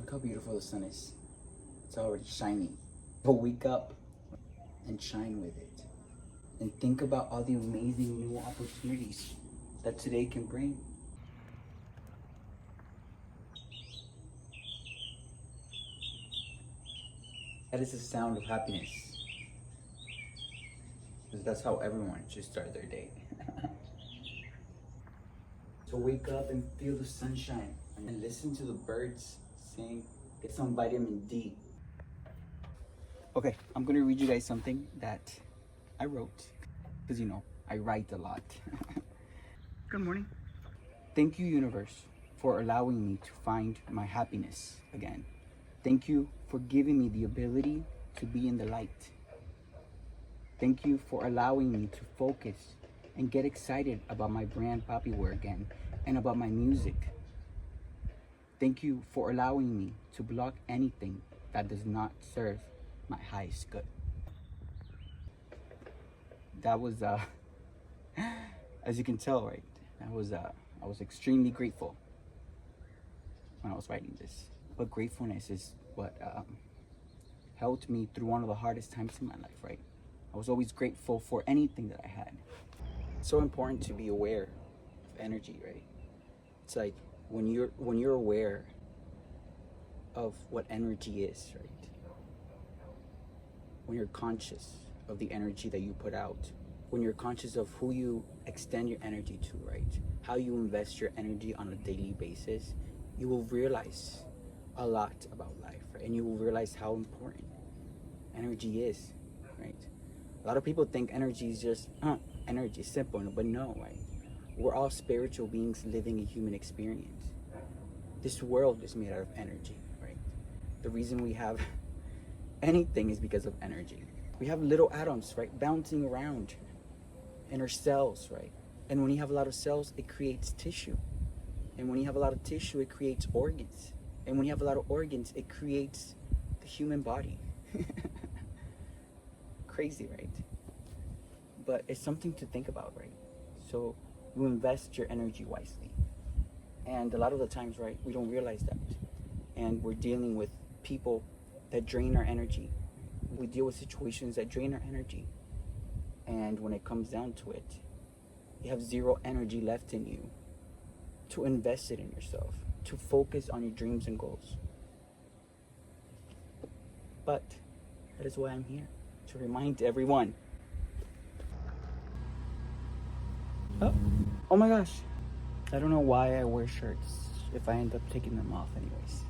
Look how beautiful the sun is. It's already shining. But wake up and shine with it. And think about all the amazing new opportunities that today can bring. That is the sound of happiness. Because that's how everyone should start their day. So wake up and feel the sunshine and listen to the birds sing. Get some vitamin D. Okay, I'm gonna read you guys something that I wrote. Because I write a lot. Good morning. Thank you, universe, for allowing me to find my happiness again. Thank you for giving me the ability to be in the light. Thank you for allowing me to focus and get excited about my brand Papiwear again and about my music. Thank you for allowing me to block anything that does not serve my highest good. That was, as you can tell, right? I was extremely grateful when I was writing this. But gratefulness is what helped me through one of the hardest times in my life, right? I was always grateful for anything that I had. It's so important to be aware of energy, right? It's like when you're aware of what energy is, right? When you're conscious of the energy that you put out, when you're conscious of who you extend your energy to, right? How you invest your energy on a daily basis, you will realize a lot about life, right? And you will realize how important energy is, right? A lot of people think energy is just energy, simple, but no, right? We're all spiritual beings living a human experience. This world is made out of energy, right? The reason we have anything is because of energy. We have little atoms, right, bouncing around in our cells, right? And when you have a lot of cells, it creates tissue. And when you have a lot of tissue, it creates organs. And when you have a lot of organs, it creates the human body. Crazy, right? But it's something to think about, right? So you invest your energy wisely. And a lot of the times, right, we don't realize that. And we're dealing with people that drain our energy. We deal with situations that drain our energy. And when it comes down to it, you have zero energy left in you to invest it in yourself, to focus on your dreams and goals. But that is why I'm here, to remind everyone. Oh my gosh. I don't know why I wear shirts if I end up taking them off anyways.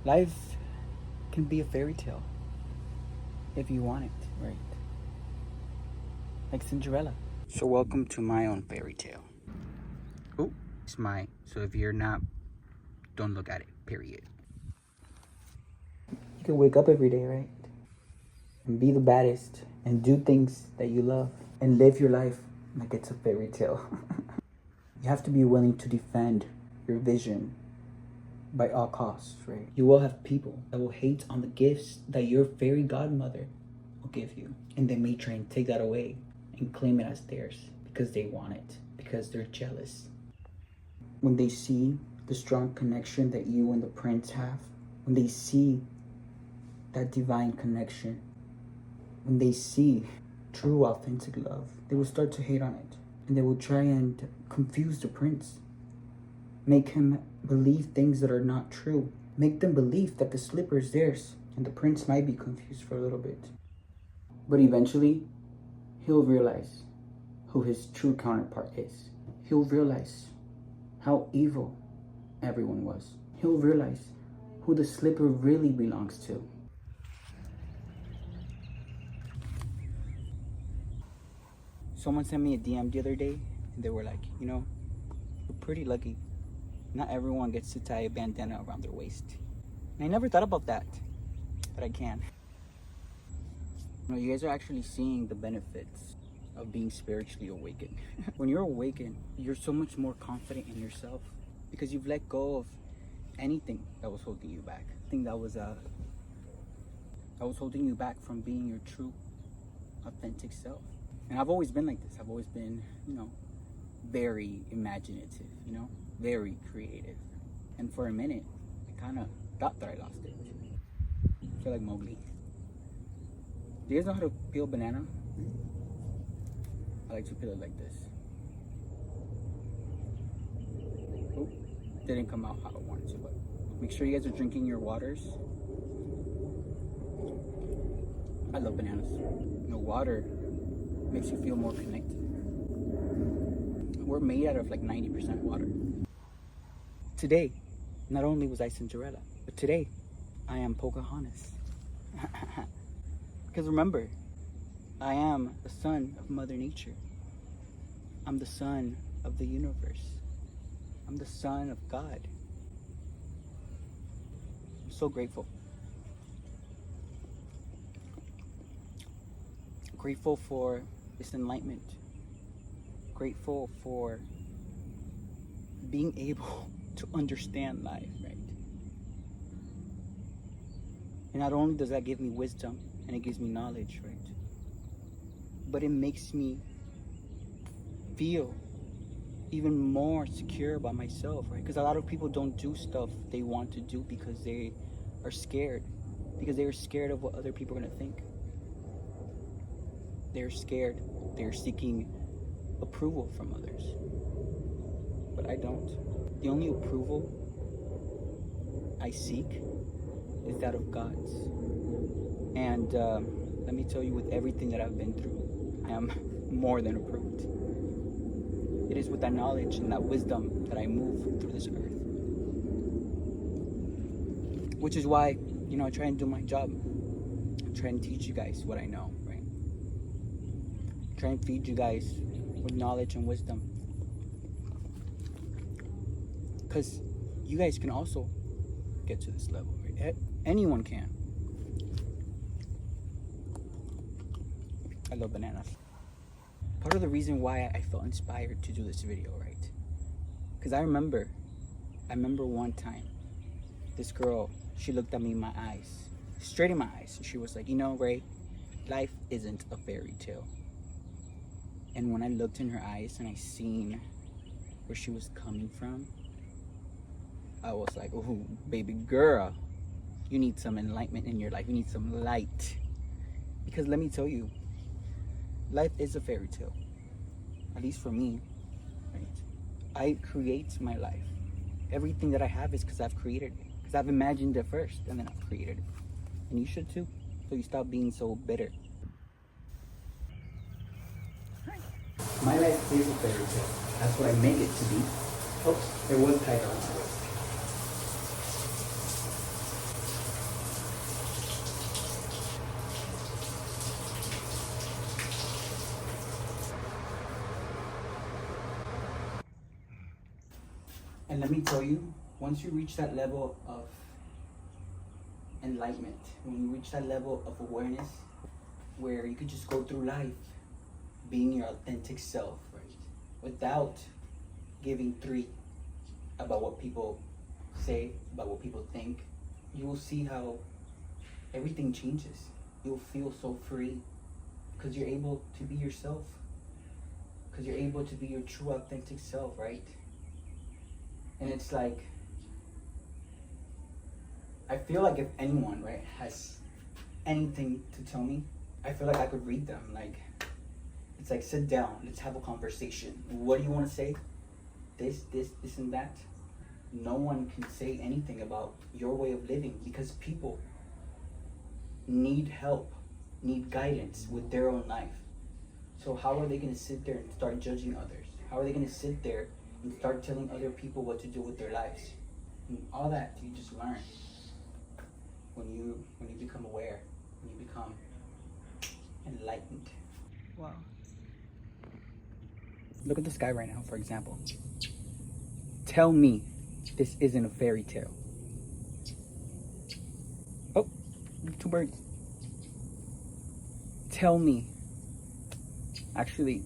Life can be a fairy tale if you want it, right? Like Cinderella. So welcome to my own fairy tale. Oh, it's mine. So if you're not, don't look at it, period. You can wake up every day, right? And be the baddest and do things that you love and live your life like it's a fairy tale. You have to be willing to defend your vision by all costs, right? You will have people that will hate on the gifts that your fairy godmother will give you. And they may try and take that away and claim it as theirs because they want it, because they're jealous. When they see the strong connection that you and the prince have, when they see that divine connection, when they see true, authentic love, they will start to hate on it. And they will try and confuse the prince. Make him believe things that are not true. Make them believe that the slipper is theirs. And the prince might be confused for a little bit. But eventually, he'll realize who his true counterpart is. He'll realize how evil everyone was. He'll realize who the slipper really belongs to. Someone sent me a DM the other day, and they were like, we're pretty lucky. Not everyone gets to tie a bandana around their waist. And I never thought about that, but I can. You guys are actually seeing the benefits of being spiritually awakened. When you're awakened, you're so much more confident in yourself because you've let go of anything that was holding you back. I think that was holding you back from being your true, authentic self. And I've always been like this. I've always been, very imaginative, very creative. And for a minute, kind of thought that I lost it. I feel like Mowgli. Do you guys know how to peel banana? I like to peel it like this. Oh, didn't come out how I wanted to, but make sure you guys are drinking your waters. I love bananas. You know, water makes you feel more connected. We're made out of like 90% water. Today, not only was I Cinderella, but today I am Pocahontas. Because remember, I am the son of Mother Nature. I'm the son of the universe. I'm the son of God. I'm so grateful. Grateful for this enlightenment. Grateful for being able to understand life, right? And not only does that give me wisdom and it gives me knowledge, right? But it makes me feel even more secure about myself, right? Because a lot of people don't do stuff they want to do because they are scared. Because they are scared of what other people are going to think. They're scared. They're seeking approval from others. But I don't. The only approval I seek is that of God's. And let me tell you, with everything that I've been through, I am more than approved. It is with that knowledge and that wisdom that I move through this earth. Which is why, you know, I try and do my job. I try and teach you guys what I know, right? I try and feed you guys with knowledge and wisdom. Because you guys can also get to this level, right? Anyone can. I love bananas. Part of the reason why I felt inspired to do this video, right? Because I remember one time, this girl, she looked at me in my eyes, straight in my eyes, and she was like, you know, Ray, life isn't a fairy tale. And when I looked in her eyes and I seen where she was coming from, I was like, oh, baby girl, you need some enlightenment in your life. You need some light. Because let me tell you, life is a fairy tale. At least for me, right? I create my life. Everything that I have is because I've created it. Because I've imagined it first, and then I've created it. And you should too. So you stop being so bitter. My life is a fairy tale. That's what I make it to be. Oops, there was tiger on my waist. And let me tell you, once you reach that level of enlightenment, when you reach that level of awareness, where you could just go through life being your authentic self, right? Without giving three about what people say, about what people think, you will see how everything changes. You'll feel so free because you're able to be yourself. Because you're able to be your true authentic self, right? And it's like, I feel like if anyone, right, has anything to tell me, I feel like I could read them. Like, it's like, sit down, let's have a conversation. What do you want to say? This, and that. No one can say anything about your way of living because people need help, need guidance with their own life. So how are they going to sit there and start judging others? How are they going to sit there and start telling other people what to do with their lives? And all that you just learn when you become aware, when you become enlightened. Wow. Look at the sky right now, for example. Tell me this isn't a fairy tale. Oh, two birds. Tell me. Actually,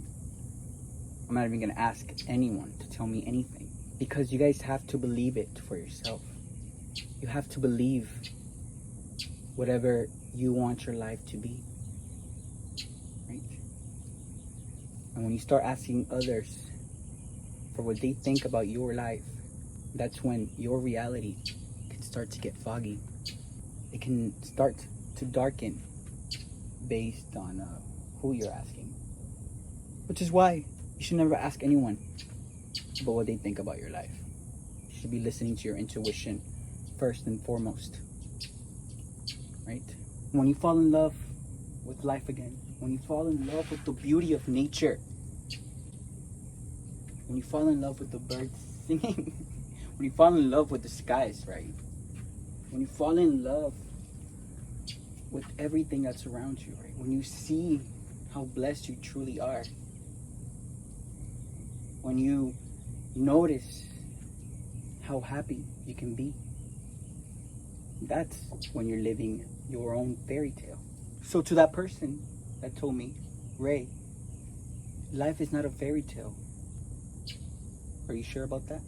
I'm not even gonna ask anyone to tell me anything because you guys have to believe it for yourself. You have to believe whatever you want your life to be, right? And when you start asking others for what they think about your life, that's when your reality can start start to get foggy. It can start to darken based on who you're asking. Which is why you should never ask anyone about what they think about your life. You should be listening to your intuition first and foremost. Right? When you fall in love with life again, when you fall in love with the beauty of nature, when you fall in love with the birds singing, when you fall in love with the skies, right? When you fall in love with everything that's around you, right? When you see how blessed you truly are, when you notice how happy you can be, that's when you're living your own fairy tale. So to that person that told me, Ray, life is not a fairy tale, are you sure about that?